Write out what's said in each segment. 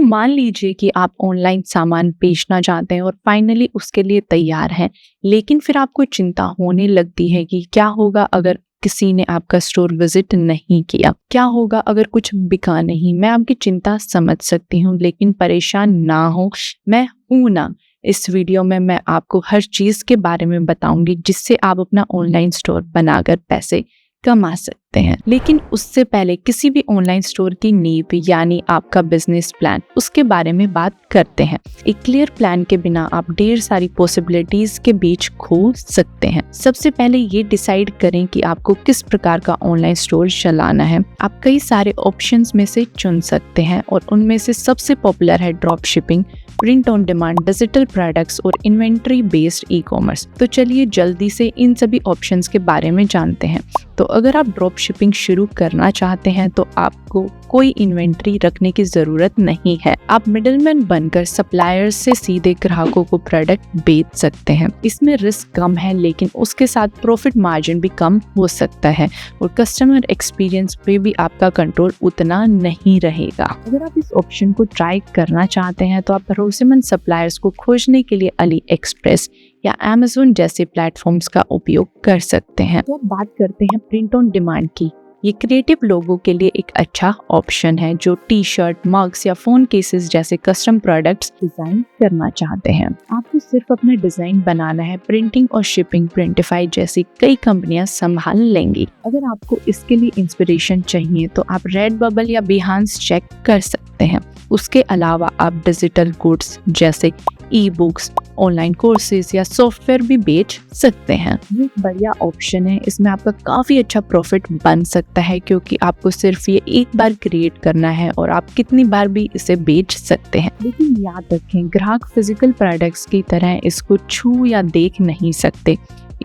मान लीजिए कि आप ऑनलाइन सामान बेचना चाहते हैं और फाइनली उसके लिए तैयार हैं, लेकिन फिर आपको चिंता होने लगती है कि क्या होगा अगर किसी ने आपका स्टोर विजिट नहीं किया, क्या होगा अगर कुछ बिका नहीं। मैं आपकी चिंता समझ सकती हूँ, लेकिन परेशान ना हो, मैं हूं ना। इस वीडियो में मैं आपको हर चीज के बारे में बताऊंगी जिससे आप अपना ऑनलाइन स्टोर बनाकर पैसे कमा सकते हैं। लेकिन उससे पहले किसी भी ऑनलाइन स्टोर की नींव यानी आपका बिजनेस प्लान, उसके बारे में बात करते हैं। एक क्लियर प्लान के बिना आप ढेर सारी पॉसिबिलिटीज के बीच खो सकते हैं। सबसे पहले ये डिसाइड करें कि आपको किस प्रकार का ऑनलाइन स्टोर चलाना है। आप कई सारे ऑप्शंस में से चुन सकते हैं और उनमें से सबसे पॉपुलर है drop shipping, print on demand, digital products और इन्वेंट्री बेस्ड ई कॉमर्स। तो चलिए जल्दी से इन सभी ऑप्शंस के बारे में जानते हैं। तो अगर आप ड्रॉप शिपिंग शुरू करना चाहते हैं तो आपको कोई इन्वेंट्री रखने की जरूरत नहीं है। आप मिडलमैन बनकर सप्लायर्स से सीधे ग्राहकों को प्रोडक्ट बेच सकते हैं। इसमें रिस्क कम है, लेकिन उसके साथ प्रॉफिट मार्जिन भी कम हो सकता है और कस्टमर एक्सपीरियंस पे भी आपका कंट्रोल उतना नहीं रहेगा। अगर आप इस ऑप्शन को ट्राई करना चाहते हैं तो आप भरोसेमंद सप्लायर्स को खोजने के लिए अली एक्सप्रेस या Amazon जैसे प्लेटफॉर्म्स का उपयोग कर सकते हैं। तो अब बात करते हैं प्रिंट ऑन डिमांड की। ये क्रिएटिव लोगों के लिए एक अच्छा ऑप्शन है जो टी शर्ट, मग्स या फोन केसेस जैसे कस्टम प्रोडक्ट्स डिजाइन करना चाहते हैं। आपको सिर्फ अपना डिजाइन बनाना है, प्रिंटिंग और शिपिंग प्रिंटिफाई जैसी कई कंपनियां संभाल लेंगी। अगर आपको इसके लिए इंस्पिरेशन चाहिए तो आप रेडबबल या बिहांस चेक कर सकते हैं। उसके अलावा आप डिजिटल गुड्स जैसे ई बुक्स, ऑनलाइन कोर्सेज या सॉफ्टवेयर भी बेच सकते हैं। ये एक बढ़िया ऑप्शन है। इसमें आपका काफी अच्छा प्रॉफिट बन सकता है क्योंकि आपको सिर्फ ये एक बार क्रिएट करना है और आप कितनी बार भी इसे बेच सकते हैं। लेकिन याद रखें, ग्राहक फिजिकल प्रोडक्ट्स की तरह इसको छू या देख नहीं सकते,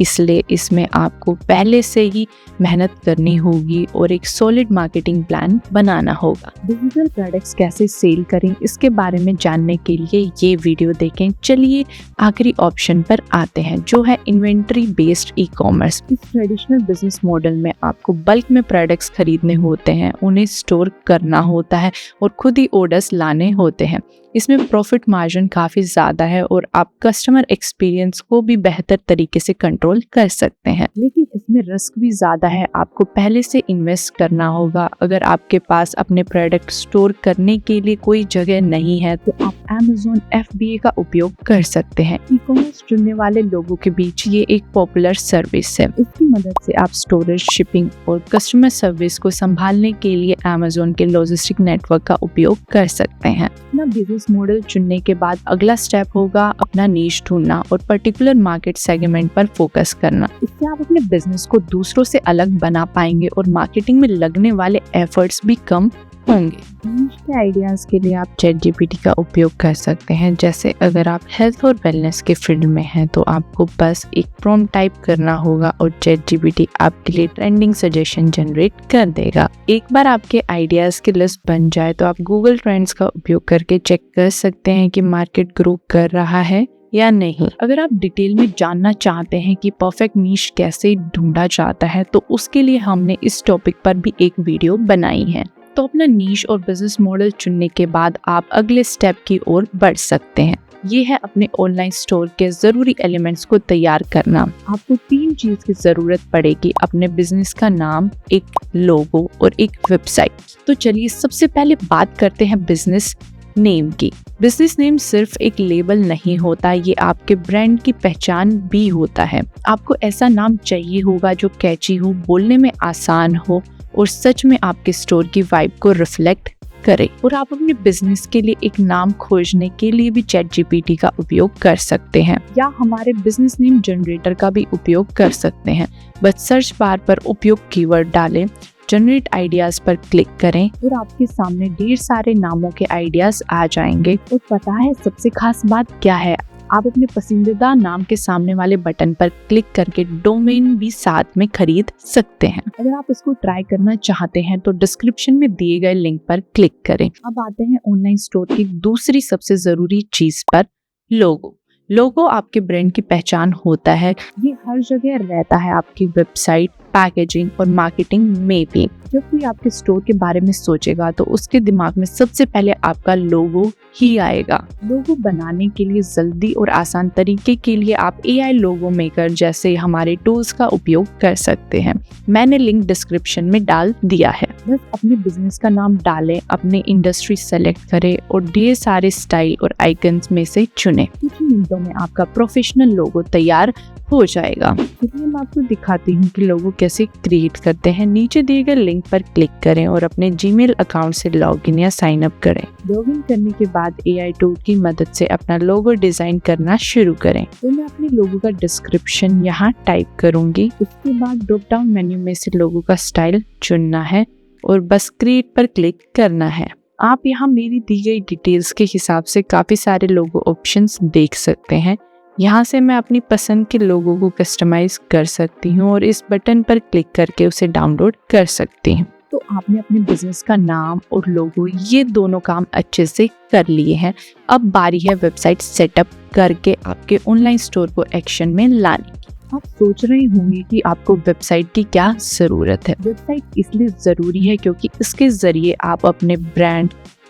इसलिए इसमें आपको पहले से ही मेहनत करनी होगी और एक सॉलिड मार्केटिंग प्लान बनाना होगा। डिजिटल प्रोडक्ट्स कैसे सेल करें, इसके बारे में जानने के लिए ये वीडियो देखें। चलिए आखिरी ऑप्शन पर आते हैं जो है इन्वेंट्री बेस्ड ई कॉमर्स। इस ट्रेडिशनल बिजनेस मॉडल में आपको बल्क में प्रोडक्ट्स खरीदने होते हैं, उन्हें स्टोर करना होता है और खुद ही ऑर्डर्स लाने होते हैं। इसमें प्रॉफिट मार्जिन काफ़ी ज़्यादा है और आप कस्टमर एक्सपीरियंस को भी बेहतर तरीके से कंट्रोल कर सकते हैं। लेकिन इसमें रिस्क भी ज़्यादा है। आपको पहले से इन्वेस्ट करना होगा। अगर आपके पास अपने प्रोडक्ट स्टोर करने के लिए कोई जगह नहीं है तो आप Amazon FBA का उपयोग कर सकते हैं। ई कॉमर्स चुनने वाले लोगों के बीच ये एक पॉपुलर सर्विस है। इसकी मदद से आप स्टोरेज, शिपिंग और कस्टमर सर्विस को संभालने के लिए Amazon के लॉजिस्टिक नेटवर्क का उपयोग कर सकते हैं। अपना बिजनेस मॉडल चुनने के बाद अगला स्टेप होगा अपना नीश ढूंढना और पर्टिकुलर मार्केट सेगमेंट पर फोकस करना। इससे आप अपने बिजनेस को दूसरों से अलग बना पाएंगे और मार्केटिंग में लगने वाले एफर्ट्स भी कम होंगे। नीश के आइडियाज के लिए आप ChatGPT का उपयोग कर सकते हैं। जैसे अगर आप हेल्थ और वेलनेस के फील्ड में हैं तो आपको बस एक प्रॉम्प्ट टाइप करना होगा और ChatGPT आपके लिए ट्रेंडिंग सजेशन जनरेट कर देगा। एक बार आपके आइडियाज की लिस्ट बन जाए तो आप गूगल ट्रेंड्स का उपयोग करके चेक कर सकते हैं कि मार्केट ग्रो कर रहा है या नहीं। अगर आप डिटेल में जानना चाहते हैं कि परफेक्ट नीश कैसे ढूंढा जाता है तो उसके लिए हमने इस टॉपिक पर भी एक वीडियो बनाई है। तो अपना नीश और बिजनेस मॉडल चुनने के बाद आप अगले स्टेप की ओर बढ़ सकते हैं। ये है अपने ऑनलाइन स्टोर के जरूरी एलिमेंट्स को तैयार करना। आपको 3 चीज की जरूरत पड़ेगी: अपने बिजनेस का नाम, एक लोगो और एक वेबसाइट। तो चलिए सबसे पहले बात करते हैं बिजनेस नेम की। बिजनेस नेम सिर्फ एक लेबल नहीं होता, ये आपके ब्रांड की पहचान भी होता है। आपको ऐसा नाम चाहिए होगा जो कैची हो, बोलने में आसान हो और सच में आपके स्टोर की वाइब को रिफ्लेक्ट करे। और आप अपने बिजनेस के लिए एक नाम खोजने के लिए भी ChatGPT का उपयोग कर सकते हैं या हमारे बिजनेस नेम जनरेटर का भी उपयोग कर सकते हैं। बस सर्च बार पर उपयुक्त कीवर्ड डालें, जनरेट आइडियाज पर क्लिक करें और आपके सामने ढेर सारे नामों के आइडियाज आ जाएंगे। और पता है सबसे खास बात क्या है? आप अपने पसंदीदा नाम के सामने वाले बटन पर क्लिक करके डोमेन भी साथ में खरीद सकते हैं। अगर आप इसको ट्राई करना चाहते हैं तो डिस्क्रिप्शन में दिए गए लिंक पर क्लिक करें। अब आते हैं ऑनलाइन स्टोर की दूसरी सबसे जरूरी चीज पर, लोगो। लोगो आपके ब्रांड की पहचान होता है। ये हर जगह रहता है, आपकी वेबसाइट, पैकेजिंग और मार्केटिंग में भी। जब कोई आपके स्टोर के बारे में सोचेगा तो उसके दिमाग में सबसे पहले आपका लोगो ही आएगा। लोगो बनाने के लिए जल्दी और आसान तरीके के लिए आप AI लोगो मेकर जैसे हमारे टूल्स का उपयोग कर सकते हैं। मैंने लिंक डिस्क्रिप्शन में डाल दिया है। बस अपने बिजनेस का नाम डालें, अपने इंडस्ट्री सेलेक्ट करें और ढेर सारे स्टाइल और आइकन्स में से चुनें। कुछ ही मिनटों में आपका प्रोफेशनल लोगो तैयार हो जाएगा। चलिए मैं आपको दिखाती हूँ कि लोगो कैसे क्रिएट करते हैं। नीचे दिए गए लिंक पर क्लिक करें और अपने जीमेल अकाउंट से लॉगिन या साइन अप करें। लॉगिन करने के बाद AI टूल की मदद से अपना लोगो डिजाइन करना शुरू करें। तो मैं अपने लोगो का डिस्क्रिप्शन यहाँ टाइप करूंगी। उसके बाद ड्रॉप डाउन मेन्यू में से लोगो का स्टाइल चुनना है और बस क्रिएट पर क्लिक करना है। आप यहाँ मेरी दी गई डिटेल्स के हिसाब से काफी सारे लोगो ऑप्शंस देख सकते हैं। यहाँ से मैं अपनी पसंद के लोगो को कस्टमाइज कर सकती हूँ और इस बटन पर क्लिक करके उसे डाउनलोड कर सकती हूँ। तो आपने अपने बिजनेस का नाम और लोगो ये दोनों काम अच्छे से कर लिए हैं। अब बारी है वेबसाइट सेटअप करके आपके ऑनलाइन स्टोर को एक्शन में लाने की। आप सोच रहे होंगे कि आपको वेबसाइट की क्या जरूरत है। वेबसाइट इसलिए जरूरी है क्योंकि इसके जरिए आप अपने ब्रांड,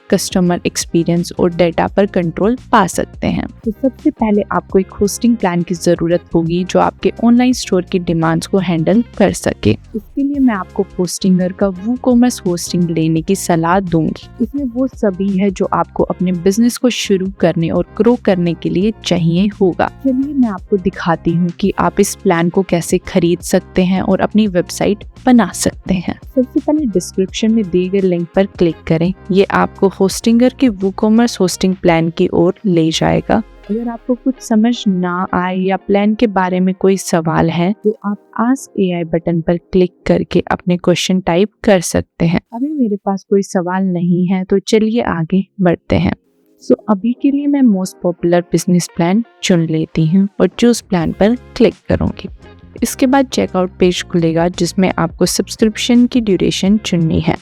कस्टमर एक्सपीरियंस और डेटा पर कंट्रोल पा सकते हैं। तो सबसे पहले आपको एक होस्टिंग प्लान की जरूरत होगी जो आपके ऑनलाइन स्टोर की डिमांड्स को हैंडल कर सके। इसके लिए मैं आपको होस्टिंगर का WooCommerce होस्टिंग लेने की सलाह दूंगी। इसमें वो सभी है जो आपको अपने बिजनेस को शुरू करने और ग्रो करने के लिए चाहिए होगा। चलिए मैं आपको दिखाती हूँ कि आप इस प्लान को कैसे खरीद सकते हैं और अपनी वेबसाइट बना सकते हैं। सबसे पहले डिस्क्रिप्शन में दिए गए लिंक पर क्लिक करें। ये आपको होस्टिंगर के WooCommerce होस्टिंग प्लान की ओर ले जाएगा। अगर आपको कुछ समझ ना आए या प्लान के बारे में कोई सवाल है तो आप आस्क AI बटन पर क्लिक करके अपने क्वेश्चन टाइप कर सकते हैं। अभी मेरे पास कोई सवाल नहीं है तो चलिए आगे बढ़ते हैं। अभी के लिए मैं मोस्ट पॉपुलर बिजनेस प्लान चुन लेती हूँ और चूज प्लान पर क्लिक करूंगी। इसके बाद चेकआउट पेज खुलेगा जिसमें आपको सब्सक्रिप्शन की ड्यूरेशन चुननी है।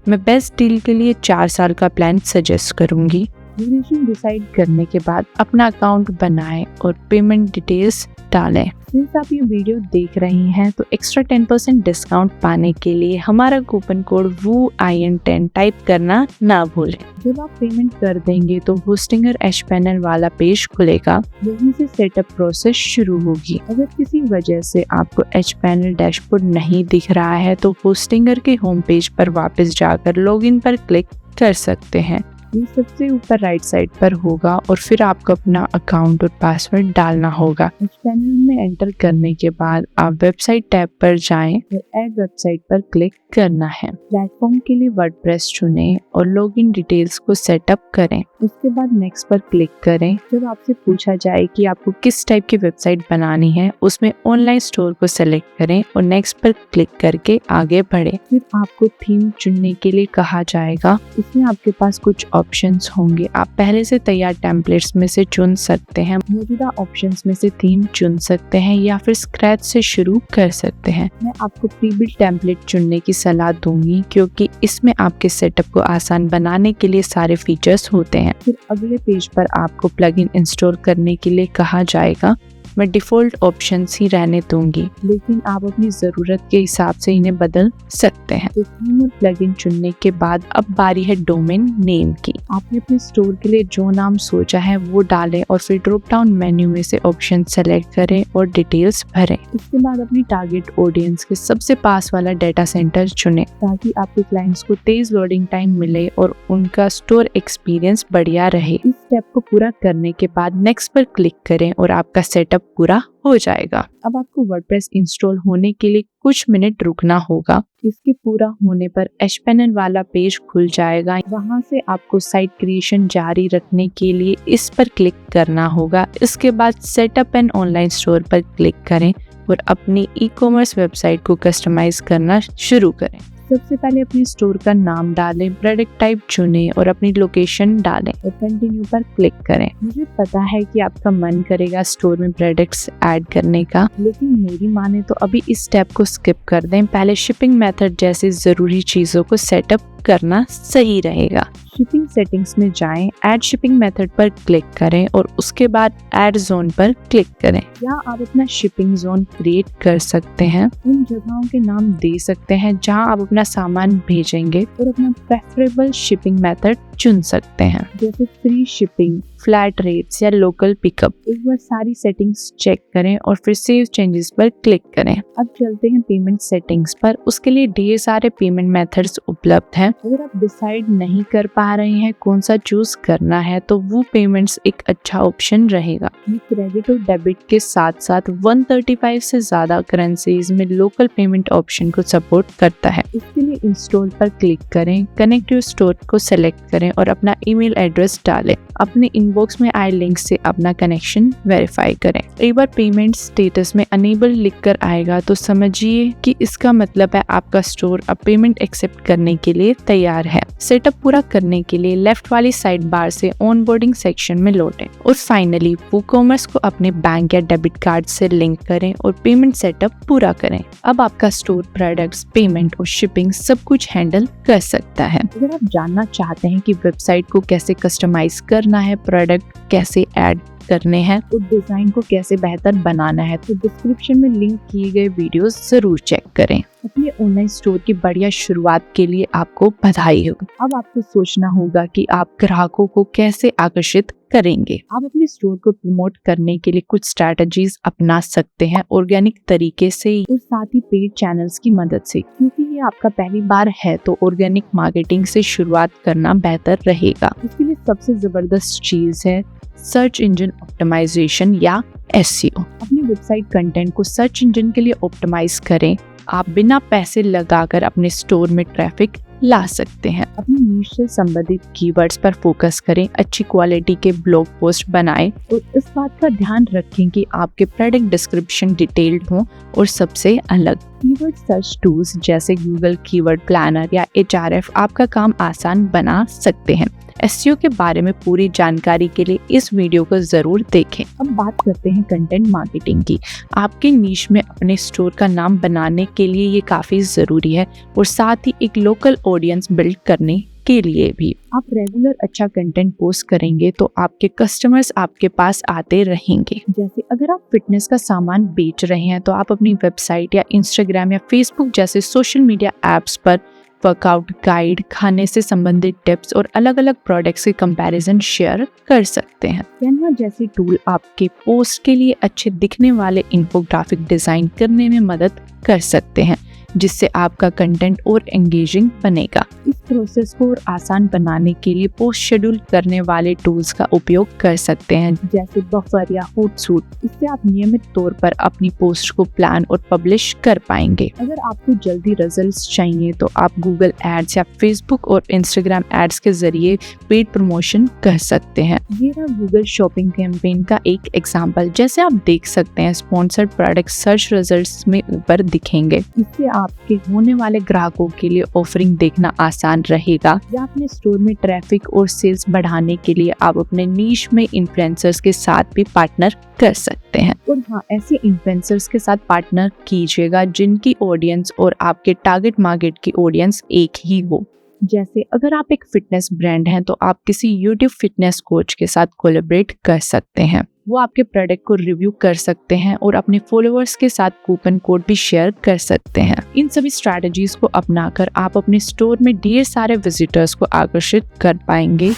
मैं बेस्ट डील के लिए 4 साल का प्लान सजेस्ट करूंगी। ड्यूरेशन डिसाइड करने के बाद अपना अकाउंट बनाएं और पेमेंट डिटेल्स डालें। सिंस आप ये वीडियो देख रही हैं तो एक्स्ट्रा 10% डिस्काउंट पाने के लिए हमारा कूपन कोड WooIN10 टाइप करना ना भूलें। जब आप पेमेंट कर देंगे तो होस्टिंगर एचपैनल वाला पेज खुलेगा। यहीं से सेटअप प्रोसेस शुरू होगी। अगर किसी वजह से आपको एचपैनल डैशबोर्ड नहीं दिख रहा है तो होस्टिंगर के होम पेज पर वापस जाकर लॉगिन पर क्लिक कर सकते हैं। ये सबसे ऊपर राइट साइड पर होगा और फिर आपको अपना अकाउंट और पासवर्ड डालना होगा। इस पैनल में एंटर करने के बाद आप वेबसाइट टैब पर जाएं और ऐड वेबसाइट पर क्लिक करना है। प्लेटफॉर्म के लिए वर्डप्रेस चुनें और लॉगिन डिटेल्स को सेटअप करें। उसके बाद नेक्स्ट पर क्लिक करें। जब आपसे पूछा जाए कि आपको किस टाइप की वेबसाइट बनानी है उसमें ऑनलाइन स्टोर को सेलेक्ट करें और नेक्स्ट पर क्लिक करके आगे बढ़ें। फिर आपको थीम चुनने के लिए कहा जाएगा। इसमें आपके पास कुछ ऑप्शंस होंगे। आप पहले से तैयार टेम्पलेट्स में से चुन सकते हैं, मौजूदा ऑप्शंस में से थीम चुन सकते हैं या फिर स्क्रैच से शुरू कर सकते हैं। मैं आपको प्री बिल्ट टेम्पलेट चुनने की सलाह दूंगी क्योंकि इसमें आपके सेटअप को आसान बनाने के लिए सारे फीचर्स होते हैं। फिर अगले पेज पर आपको प्लगइन इंस्टॉल करने के लिए कहा जाएगा। मैं डिफ़ॉल्ट ऑप्शंस ही रहने दूंगी, लेकिन आप अपनी ज़रूरत के हिसाब से इन्हें बदल सकते हैं। तो थीम और प्लगइन चुनने के बाद अब बारी है डोमेन नेम की। आपने अपने स्टोर के लिए जो नाम सोचा है वो डालें और फिर ड्रॉप डाउन मेन्यू में से ऑप्शन सेलेक्ट करें और डिटेल्स भरें। इसके बाद अपनी टारगेट ऑडियंस के सबसे पास वाला डाटा सेंटर चुनें ताकि आपके क्लाइंट्स को तेज लोडिंग टाइम मिले और उनका स्टोर एक्सपीरियंस बढ़िया रहे। इस स्टेप को पूरा करने के बाद नेक्स्ट पर क्लिक करें और आपका सेटअप पूरा हो जाएगा। अब आपको वर्डप्रेस इंस्टॉल होने के लिए कुछ मिनट रुकना होगा। इसके पूरा होने पर एचपैनल वाला पेज खुल जाएगा। वहां से आपको साइट क्रिएशन जारी रखने के लिए इस पर क्लिक करना होगा। इसके बाद सेटअप एंड ऑनलाइन स्टोर पर क्लिक करें और अपनी ई-कॉमर्स वेबसाइट को कस्टमाइज करना शुरू करें। सबसे पहले अपने स्टोर का नाम डालें, प्रोडक्ट टाइप चुनें और अपनी लोकेशन डालें और कंटिन्यू पर क्लिक करें। मुझे पता है कि आपका मन करेगा स्टोर में प्रोडक्ट्स ऐड करने का, लेकिन मेरी माने तो अभी इस स्टेप को स्किप कर दें। पहले शिपिंग मेथड जैसे जरूरी चीजों को सेटअप करना सही रहेगा। शिपिंग सेटिंग्स में जाएं, ऐड शिपिंग मेथड पर क्लिक करें और उसके बाद ऐड जोन पर क्लिक करें। या आप अपना शिपिंग जोन क्रिएट कर सकते हैं। उन जगहों के नाम दे सकते हैं जहां आप अपना सामान भेजेंगे और अपना प्रेफरेबल शिपिंग मेथड चुन सकते हैं, जैसे फ्री शिपिंग, फ्लैट रेट्स या लोकल पिकअप। एक बार सारी सेटिंग्स चेक करें और फिर सेव चेंजेस पर क्लिक करें। अब चलते हैं पेमेंट सेटिंग्स पर। उसके लिए ढेर सारे पेमेंट मेथड्स उपलब्ध हैं। अगर आप डिसाइड नहीं कर पा रहे हैं कौन सा चूज करना है तो वो पेमेंट्स एक अच्छा ऑप्शन रहेगा। ये क्रेडिट और डेबिट के साथ साथ 135 से ज्यादा करेंसीज में लोकल पेमेंट ऑप्शन को सपोर्ट करता है। इसके लिए इंस्टॉल पर क्लिक करें, कनेक्ट योर स्टोर को सेलेक्ट करें और अपना ईमेल एड्रेस डालें। अपने इनबॉक्स में आए लिंक से अपना कनेक्शन वेरीफाई करें। एक बार पेमेंट स्टेटस में अनेबल लिखकर आएगा तो समझिए कि इसका मतलब है आपका स्टोर अब पेमेंट एक्सेप्ट करने के लिए तैयार है। सेटअप पूरा करने के लिए लेफ्ट वाली साइड बार से ऑनबोर्डिंग सेक्शन में लौटें और फाइनली वूकॉमर्स को अपने बैंक या डेबिट कार्ड से लिंक करें और पेमेंट सेटअप पूरा करें। अब आपका स्टोर प्रोडक्ट्स, पेमेंट और शिपिंग सब कुछ हैंडल कर सकता है। अगर आप जानना चाहते हैं कि वेबसाइट को कैसे कस्टमाइज करना है, प्रोडक्ट कैसे ऐड करने हैं और डिजाइन को कैसे बेहतर बनाना है, तो डिस्क्रिप्शन में लिंक किए गए वीडियोस जरूर चेक करें। अपने ऑनलाइन स्टोर की बढ़िया शुरुआत के लिए आपको बधाई हो। अब आपको सोचना होगा कि आप ग्राहकों को कैसे आकर्षित करेंगे। आप अपने स्टोर को प्रमोट करने के लिए कुछ स्ट्रैटेजीज अपना सकते हैं, ऑर्गेनिक तरीके से और साथ ही पेड चैनल्स की मदद से। क्योंकि ये आपका पहली बार है तो ऑर्गेनिक मार्केटिंग से शुरुआत करना बेहतर रहेगा। इसके लिए सबसे जबरदस्त चीज है सर्च इंजन ऑप्टिमाइजेशन या SEO। अपनी वेबसाइट कंटेंट को सर्च इंजन के लिए ऑप्टिमाइज करें। आप बिना पैसे लगाकर अपने स्टोर में ट्रैफिक ला सकते हैं। अपनी नीश से संबंधित कीवर्ड्स पर फोकस करें, अच्छी क्वालिटी के ब्लॉग पोस्ट बनाएं और इस बात का ध्यान रखें कि आपके प्रोडक्ट डिस्क्रिप्शन डिटेल्ड हो और सबसे अलग। कीवर्ड सर्च टूल्स जैसे गूगल कीवर्ड प्लानर या HRF आपका काम आसान बना सकते हैं। SEO के बारे में पूरी जानकारी के लिए इस वीडियो को जरूर देखें। अब बात करते हैं कंटेंट मार्केटिंग की। आपके नीश में अपने स्टोर का नाम बनाने के लिए ये काफी जरूरी है और साथ ही एक लोकल ऑडियंस बिल्ड करने के लिए भी। आप रेगुलर अच्छा कंटेंट पोस्ट करेंगे तो आपके कस्टमर्स आपके पास आते रहेंगे। जैसे अगर आप फिटनेस का सामान बेच रहे हैं तो आप अपनी वेबसाइट या इंस्टाग्राम या फेसबुक जैसे सोशल मीडिया एप्स पर वर्कआउट गाइड, खाने से संबंधित टिप्स और अलग अलग प्रोडक्ट्स के कंपैरिजन शेयर कर सकते हैं। कैनवा जैसी टूल आपके पोस्ट के लिए अच्छे दिखने वाले इन्फोग्राफिक डिजाइन करने में मदद कर सकते हैं, जिससे आपका कंटेंट और एंगेजिंग बनेगा। इस प्रोसेस को और आसान बनाने के लिए पोस्ट शेड्यूल करने वाले टूल्स का उपयोग कर सकते हैं, जैसे बफर या होटसूट। इससे आप नियमित तौर पर अपनी पोस्ट को प्लान और पब्लिश कर पाएंगे। अगर आपको जल्दी रिजल्ट्स चाहिए तो आप गूगल एड्स या फेसबुक और इंस्टाग्राम एड्स के जरिए पेड प्रमोशन कर सकते हैं। ये रहा गूगल शॉपिंग कैंपेन का एक एग्जाम्पल। जैसे आप देख सकते हैं स्पॉन्सर्ड प्रोडक्ट सर्च रिजल्ट्स में ऊपर दिखेंगे। इससे आपके होने वाले ग्राहकों के लिए ऑफरिंग देखना आसान रहेगा। या अपने स्टोर में ट्रैफिक और सेल्स बढ़ाने के लिए आप अपने नीश में इन्फ्लुएंसर्स के साथ भी पार्टनर कर सकते हैं। और हाँ, ऐसे इन्फ्लुएंसर्स के साथ पार्टनर कीजिएगा जिनकी ऑडियंस और आपके टारगेट मार्केट की ऑडियंस एक ही हो। जैसे अगर आप एक फिटनेस ब्रांड हैं तो आप किसी यूट्यूब फिटनेस कोच के साथ कोलैबोरेट कर सकते हैं। वो आपके प्रोडक्ट को रिव्यू कर सकते हैं और अपने फॉलोअर्स के साथ कूपन कोड भी शेयर कर सकते हैं। इन सभी स्ट्रैटेजीज को अपनाकर आप अपने स्टोर में ढेर सारे विजिटर्स को आकर्षित कर पाएंगे।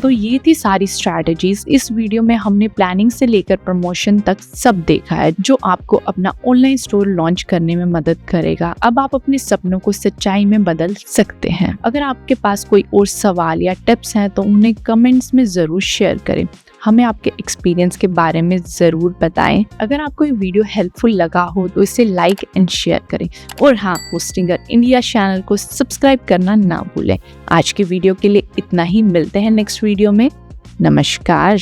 तो ये थी सारी स्ट्रैटेजीज। इस वीडियो में हमने प्लानिंग से लेकर प्रमोशन तक सब देखा है, जो आपको अपना ऑनलाइन स्टोर लॉन्च करने में मदद करेगा। अब आप अपने सपनों को सच्चाई में बदल सकते हैं। अगर आपके पास कोई और सवाल या टिप्स हैं तो उन्हें कमेंट्स में जरूर शेयर करें। हमें आपके एक्सपीरियंस के बारे में जरूर बताएं। अगर आपको ये वीडियो हेल्पफुल लगा हो तो इसे लाइक एंड शेयर करें। और हाँ, होस्टिंगर इंडिया चैनल को सब्सक्राइब करना ना भूलें। आज के वीडियो के लिए इतना ही। मिलते हैं नेक्स्ट वीडियो में। नमस्कार।